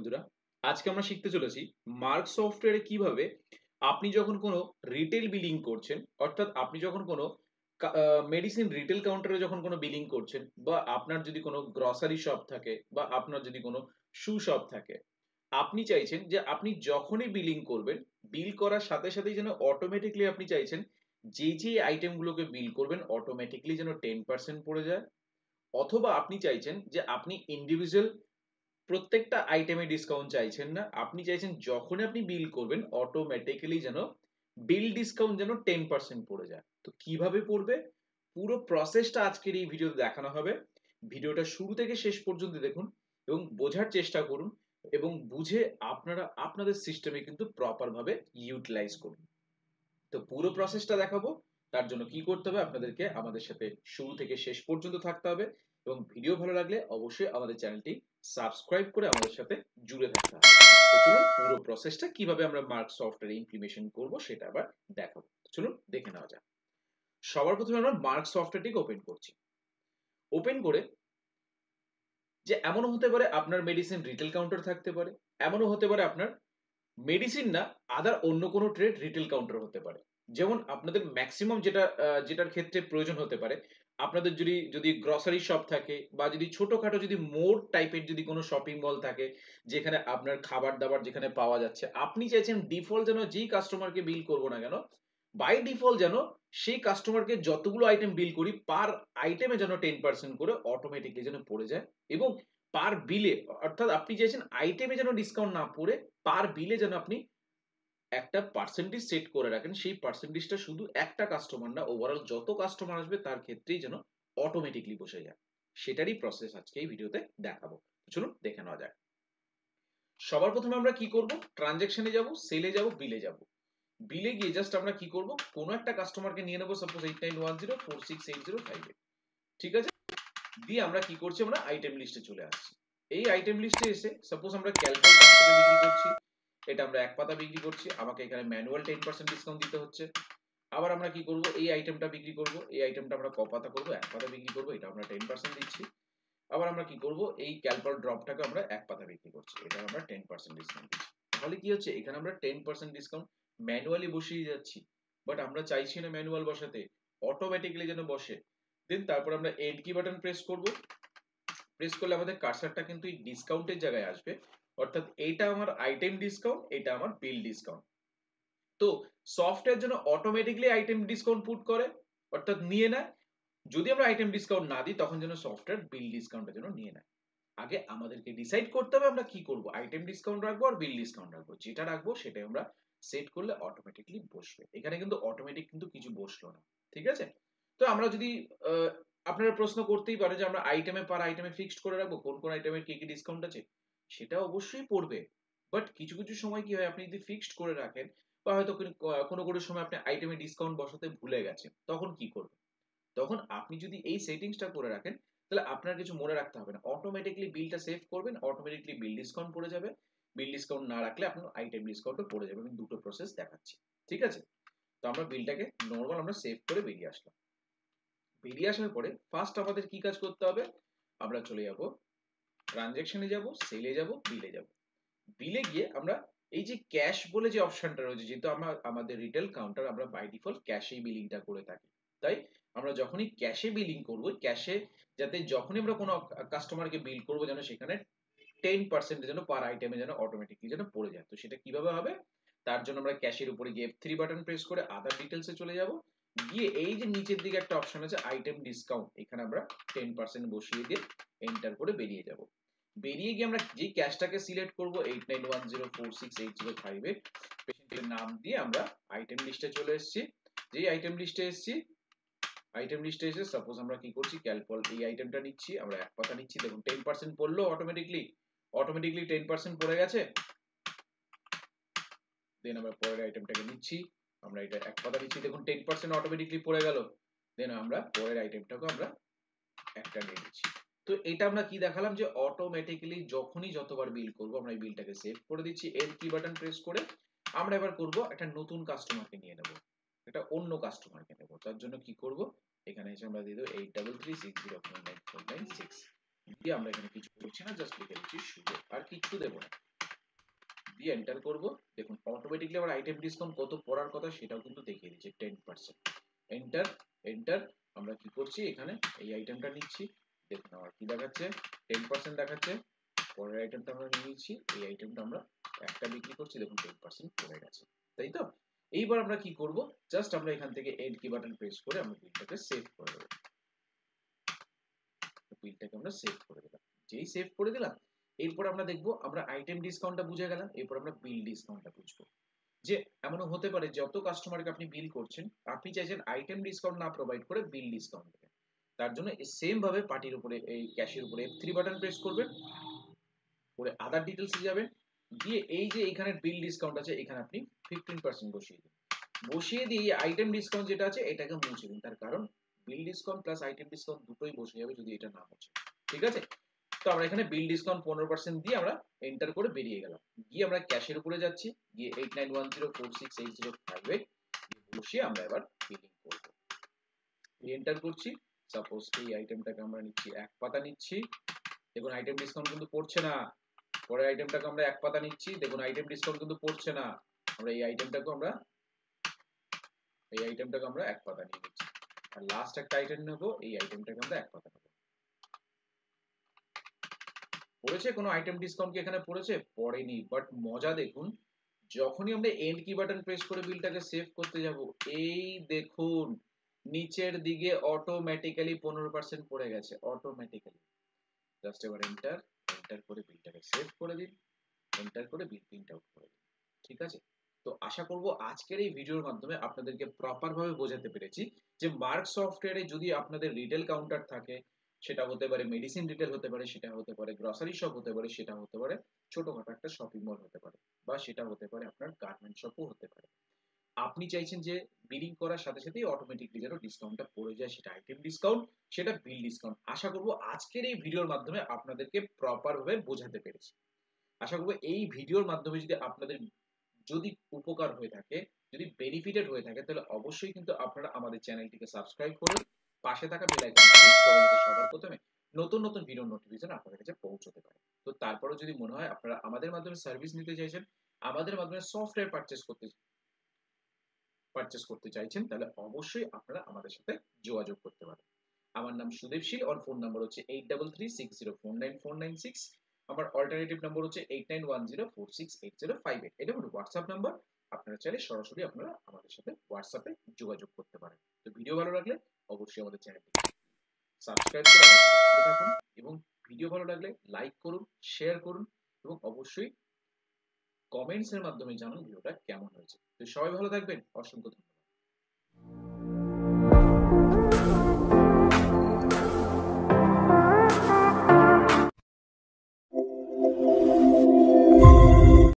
বন্ধুরা, আজকে আমরা শিখতে চলেছি মার্ক সফটওয়্যারে কিভাবে আপনি যখন কোনো রিটেল বিলিং করছেন, অর্থাৎ আপনি যখন কোনো মেডিসিন রিটেল কাউন্টারে যখন কোনো বিলিং করছেন, বা আপনার যদি কোনো গ্রসারি শপ থাকে, বা আপনার যদি কোনো শু শপ থাকে, আপনি চাইছেন যে আপনি যখনই বিলিং করবেন, বিল করার সাথে সাথেই যেন অটোমেটিকলি আপনি চাইছেন যে আইটেমগুলোকে বিল করবেন অটোমেটিকলি যেন 10% পড়ে যায়, অথবা আপনি চাইছেন যে আপনি ইন্ডিভিজুয়াল প্রত্যেকটা আইটেমে ডিসকাউন্ট চাইছেন না। আপনি চাইছেন যখনই আপনি বিল করবেন অটোমেটিক্যালি যেন বিল ডিসকাউন্ট যেন 10% পড়ে যায়। তো কিভাবে পড়বে? পুরো প্রসেসটা আজকের এই ভিডিওতে দেখানো হবে। ভিডিওটা শুরু থেকে শেষ পর্যন্ত দেখুন এবং বোঝার চেষ্টা করুন এবং বুঝে আপনারা আপনাদের সিস্টেমে কিন্তু প্রপার ভাবে ইউটিলাইজ করুন। তো পুরো প্রসেসটা দেখাবো। তার জন্য কি করতে হবে? আপনাদেরকে আমাদের সাথে শুরু থেকে শেষ পর্যন্ত থাকতে হবে এবং ভিডিও ভালো লাগলে অবশ্যই আমাদের চ্যানেলটি সাবস্ক্রাইব করে আমাদের সাথে জুড়ে থাকতে হবে। তো চলুন পুরো প্রসেসটা কিভাবে আমরা মার্ক সফটওয়্যারে ইমপ্লিমেন্টেশন করব সেটা আবার দেখাবো। চলুন দেখে নেওয়া যাক। সবার প্রথমে আমরা মার্ক সফটওয়্যারটিকে ওপেন করছি। ওপেন করে যে এমনও হতে পারে আপনার মেডিসিন রিটেল কাউন্টার থাকতে পারে, এমনও হতে পারে আপনার মেডিসিন না, আদার অন্য কোনো ট্রেড রিটেল কাউন্টার হতে পারে। যেমন আপনাদের ম্যাক্সিমাম যেটার ক্ষেত্রে প্রয়োজন হতে পারে, আপনাদের যদি যদি গ্রসারি শপ থাকে, বা যদি ছোটখাটো যদি মোর টাইপের যদি কোনো শপিং মল থাকে, যেখানে আপনার খাবার দাবার যেখানে পাওয়া যাচ্ছে, আপনি চাইছেন ডিফল্ট যেন যেই কাস্টমারকে বিল করবো না কেন, বাই ডিফল্ট যেন সেই কাস্টমারকে যতগুলো আইটেম বিল করি পার আইটেমে যেন 10% করে অটোমেটিকলি যেন পড়ে যায়, এবং পার বিলে, অর্থাৎ আপনি চাইছেন আইটেমে যেন ডিসকাউন্ট না পড়ে পার বিলে যেন আপনি একটা পার্সেন্টেজ সেট করে রাখেন। সেই পার্সেন্টেজটা শুধু একটা কাস্টমার না, ওভারঅল যত কাস্টমার আসবে তার ক্ষেত্রেই যেন অটোমেটিকলি বসে যায়। সেটারই প্রসেস আজকে এই ভিডিওতে দেখাবো। চলুন দেখে নেওয়া যাক। সবার প্রথমে আমরা কি করব? ট্রানজ্যাকশনে যাব, সেলে যাব, বিলে যাব। বিলে গিয়ে জাস্ট আমরা কি করব? কোনো একটা কাস্টমারকে নিয়ে নেব, সাপোজ 8910468058। ঠিক আছে? দিয়ে আমরা কি করছি? আমরা আইটেম লিস্টে চলে আসছি। এই আইটেম লিস্টে এসে সাপোজ আমরা ক্যালপল 5 টাকা বিক্রি করছি, এটা আমরা এক পাতা বিক্রি করছি, আমাকে এখানে ম্যানুয়াল 10% ডিসকাউন্ট দিতে হচ্ছে। আবার আমরা কি করব? এই আইটেমটা বিক্রি করব, এই আইটেমটা আমরা ক পাতা করব? এক পাতা বিক্রি করব, এটা আমরা 10% দিচ্ছি। আবার আমরা কি করব? এই ক্যালপল ড্রপটাকে আমরা এক পাতা বিক্রি করছি, এটা আমরা 10% ডিসকাউন্ট দিচ্ছি। তাহলে কি হচ্ছে? এখানে আমরা 10% ডিসকাউন্ট ম্যানুয়ালি বসিয়ে যাচ্ছি, বাট আমরা চাইছি না ম্যানুয়াল বসাতে, অটোমেটিক্যালি যেন বসে। দেন তারপর আমরা এন্ড কি বাটন প্রেস করব। প্রেস করলে আমাদের কার্সারটা কিন্তু এই ডিসকাউন্টের জায়গায় আসবে, অর্থাৎ এইটা আমার আইটেম ডিসকাউন্ট, এটা আমার বিল ডিসকাউন্ট। তো সফটওয়্যার যেন অটোমেটিকলি আইটেম ডিসকাউন্ট পুট করে, অর্থাৎ নিয়ে নেয়। যদি আমরা আইটেম ডিসকাউন্ট না দিই তখন যেন সফটওয়্যার বিল ডিসকাউন্টের জন্য নিয়ে নেয়। আগে আমাদেরকে ডিসাইড করতে হবে আমরা কি করব, আইটেম ডিসকাউন্ট রাখবো আর বিল ডিসকাউন্ট রাখবো। যেটা রাখবো সেটাই আমরা সেট করলে অটোমেটিকলি বসবে। এখানে কিন্তু অটোমেটিক কিন্তু কিছু বসলো না। ঠিক আছে? তো আমরা যদি আপনারা প্রশ্ন করতেই পারে যে আমরা আইটেমে পার আইটেমে ফিক্সড করে রাখবো কোন কোন আইটেমের কি কি ডিসকাউন্ট আছে। সেটা অবশ্যই পড়বে, বাট কিছু কিছু সময় কি হয়, আপনি যদি ফিক্সড করে রাখেন, বা হয়তো কোনো কোনো সময় আপনি আইটেমে ডিসকাউন্ট বসাতে ভুলে গেছেন, তখন কি করবেন? তখন আপনি যদি এই সেটিংসটা করে রাখেন, তাহলে আপনার কিছু মনে রাখতে হবে না, অটোমেটিকলি বিলটা সেভ করবেন, অটোমেটিকলি বিল ডিসকাউন্ট পড়ে যাবে। বিল ডিসকাউন্ট না রাখলে আপনার আইটেম ডিসকাউন্টও পড়ে যাবে। আমি দুটো প্রসেস দেখাচ্ছি। ঠিক আছে? তো আমরা বিলটাকে নরমাল আমরা সেভ করে বেরিয়ে আসলাম। বেরিয়ে আসার পরে ফার্স্ট আমাদের কি কাজ করতে হবে? আমরা চলে যাব ট্রানজ্যাকশনে, যাব সেলে, যাব বিলে, যাব। বিলে গিয়ে আমরা এই যে ক্যাশ বলে যে অপশনটা রয়েছে, যেহেতু আমরা আমাদের রিটেল কাউন্টার আমরা বাই ডিফল্ট ক্যাশেই বিলিংটা করে থাকি, তাই আমরা যখনই ক্যাশে বিলিং করব, ক্যাশে যাতে যখনই আমরা কোনো কাস্টমারকে বিল করব যেন সেখানে 10% যেন পার আইটেমে যেন অটোমেটিকলি যেন পড়ে যায়। তো সেটা কিভাবে হবে? তার জন্য আমরা ক্যাশের উপরে গিয়ে F3 বাটন প্রেস করে আদার ডিটেইলসে চলে যাব। গিয়ে এই যে নিচের দিকে একটা অপশন আছে আইটেম ডিসকাউন্ট, এখানে আমরা 10% বসিয়ে দিয়ে এন্টার করে বেরিয়ে যাব। বেরিয়ে গিয়ে আমরা যে ক্যাশটাকে সিলেক্ট করব 8910468058, পেশেন্টের নাম দিয়ে আমরা আইটেম লিস্টে চলে এসেছি। যেই আইটেম লিস্টে এসেছি, আইটেম লিস্টে এসে সাপোজ আমরা কি করছি, ক্যালপল এই আইটেমটা নিচ্ছি, আমরা এক পাতা নিচ্ছি, দেখুন 10% পড়লো অটোমেটিকলি, অটোমেটিকলি 10% পড়ে গেছে। দেন আমরা পরের আইটেমটাকে নিচ্ছি, আমরা এটা এক পাতা নিচ্ছি, দেখুন 10% অটোমেটিকলি পড়ে গেল। দেন আমরা পরের আইটেমটাকে আমরা একটা নিয়ে নিচ্ছি। তো এটা আমরা কি দেখালাম যে অটোমেটিক্যালি যখনই যতবার বিল করব আমরা এই বিলটাকে সেভ করে দিচ্ছি। এন্ড কি বাটন প্রেস করে আমরা এবার করব একটা নতুন কাস্টমারকে নিয়ে নেব, এটা অন্য কাস্টমারকে নেব। তার জন্য কি করব? এখানে এসে আমরা দিয়ে দেব 8336049496 দিয়ে আমরা এখানে কিছু করছি না, জাস্ট লিখে দিচ্ছি শুভ, আর কিছু দেব না। দিয়ে এন্টার করব। দেখুন অটোমেটিকলি আমার আইটেম ডিসকাউন্ট কত পড়ার কথা সেটাও কিন্তু দেখিয়ে দিচ্ছে 10%। Enter enter. আমরা কি করছি এখানে এই আইটেমটা নিচ্ছি, দেখুন আমার কি দেখাচ্ছে 10% দেখাচ্ছে। পরের আইটেমটা আমরা নিয়ে নিচ্ছি, এই আইটেমটা আমরা একটা বিক্রি করছি, দেখুন 10% পড়ে গেছে, তাই তো? এইবার আমরা কি করব, জাস্ট আমরা এখান থেকে এন্ড কি বাটন প্রেস করে আমরা বিলটাকে সেভ করে দেবো। বিলটাকে আমরা সেভ করে দিলাম। যেই সেভ করে দিলাম এরপর আমরা দেখব, আমরা আইটেম ডিসকাউন্টটা বুঝে গেলাম, এরপর আমরা বিল ডিসকাউন্টটা বুঝবো। যে এমনও হতে পারে যত কাস্টমারকে আপনি বিল করছেন আপনি চাইছেন আইটেম ডিসকাউন্ট না প্রোভাইড করে বিল ডিসকাউন্ট দেবেন। তার জন্য সেম ভাবে পার্টির উপরে এই ক্যাশের উপরে F3 বাটন প্রেস করবেন, করে আদার ডিটেলসে যাবেন, গিয়ে এই যে এখানে বিল ডিসকাউন্ট আছে এখানে আপনি 15% বসিয়ে দিন। বসিয়ে দিয়ে আইটেম ডিসকাউন্ট যেটা আছে এটাকে মুছে দিন, তার কারণ বিল ডিসকাউন্ট প্লাস আইটেম ডিসকাউন্ট দুটোই বসে যাবে যদি এটা না মুছে। ঠিক আছে? তো আমরা এখানে বিল ডিসকাউন্ট 15% দিয়ে আমরা এন্টার করে বেরিয়ে গেলাম। গিয়ে আমরা ক্যাশের উপরে যাচ্ছি, গিয়ে 8910468058 বসিয়ে আমরা এবার বিলিং করব। এন্টার করছি, সাপোজ এই আইটেমটাকে আমরা নিচ্ছি এক পাতা নিচ্ছি, দেখুন আইটেম ডিসকাউন্ট কিন্তু পড়ছে না। পরের আইটেমটাকে আমরা এক পাতা নিচ্ছি, দেখুন আইটেম ডিসকাউন্ট কিন্তু পড়ছে না। আমরা এই আইটেমটাকে আমরা এক পাতা নিয়ে নিচ্ছি, আর লাস্ট একটা আইটেম নেব, এই আইটেমটাকে আমরা এক পাতা নেব। পড়েছে কোনো আইটেম ডিসকাউন্ট কি এখানে পড়েছে? পড়েনি, বাট মজা দেখুন, যখনই আমরা এন্ড কি বাটন প্রেস করে বিলটাকে সেভ করতে যাব, এই দেখুন নিচের দিকে অটোমেটিক্যালি 15% পড়ে গেছে, অটোমেটিক্যালি। জাস্ট এবার এন্টার এন্টার করে বিলটাকে সেভ করে দিন, এন্টার করে বিল প্রিন্ট আউট করে দিন। ঠিক আছে? তো আশা করব আজকের এই ভিডিওর মাধ্যমে আপনাদেরকে প্রপার ভাবে বোঝাতে পেরেছি যে মার্ক সফটওয়্যারে যদি আপনাদের রিটেল কাউন্টার থাকে, সেটা হতে পারে মেডিসিন রিটেল হতে পারে, সেটা হতে পারে গ্রসারি শপ হতে পারে, সেটা হতে পারে ছোটখাটো একটা শপিং মল হতে পারে, বা সেটা হতে পারে আপনার গার্মেন্ট শপও হতে পারে। আপনি চাইছেন যে বিলিং করার সাথে সাথেই অটোমেটিকলি যেন ডিসকাউন্টটা পড়ে যায়, সেটা আইটেম ডিসকাউন্ট, সেটা বিল ডিসকাউন্ট। আশা করব আজকের এই ভিডিওর মাধ্যমে আপনাদেরকে প্রপার ভাবে বোঝাতে পেরেছি। আশা করব এই ভিডিওর মাধ্যমে যদি আপনাদের যদি উপকার হয়ে থাকে, যদি বেনিফিটেড হয়ে থাকে, তাহলে অবশ্যই কিন্তু আপনারা আমাদের চ্যানেলটিকে সাবস্ক্রাইব করুন, পাশে থাকা বেল আইকনটি ক্লিক করুন যাতে সবার প্রথমে নতুন নতুন ভিডিও নোটিফিকেশন আপনাদের কাছে পৌঁছতে পারে। তো তারপরেও যদি মনে হয় আপনারা আমাদের মাধ্যমে সার্ভিস নিতে চাইছেন, আমাদের মাধ্যমে সফটওয়্যার পারচেজ করতে চাইছেন, তাহলে অবশ্যই আপনারা আমাদের সাথে যোগাযোগ করতে পারেন। আমার নাম সুদেব শীল, আর ফোন নাম্বার হচ্ছে 8336049496। আমার অল্টারনেটিভ নাম্বার হচ্ছে 8910468058। এটা হলো হোয়াটসঅ্যাপ নাম্বার। আপনারা চাইলে সরাসরি আপনারা আমাদের সাথে হোয়াটসঅ্যাপে যোগাযোগ করতে পারেন। তো ভিডিও ভালো লাগলে অবশ্যই আমাদের চ্যানেলটি সাবস্ক্রাইব করে আমাদের সাথে থাকুন, এবং ভিডিও ভালো লাগলে লাইক করুন, শেয়ার করুন, এবং অবশ্যই কমেন্টস এর মাধ্যমে জানান ভিডিওটা কেমন হয়েছে। তো সবাই ভালো থাকবেন, অসংখ্য ধন্যবাদ।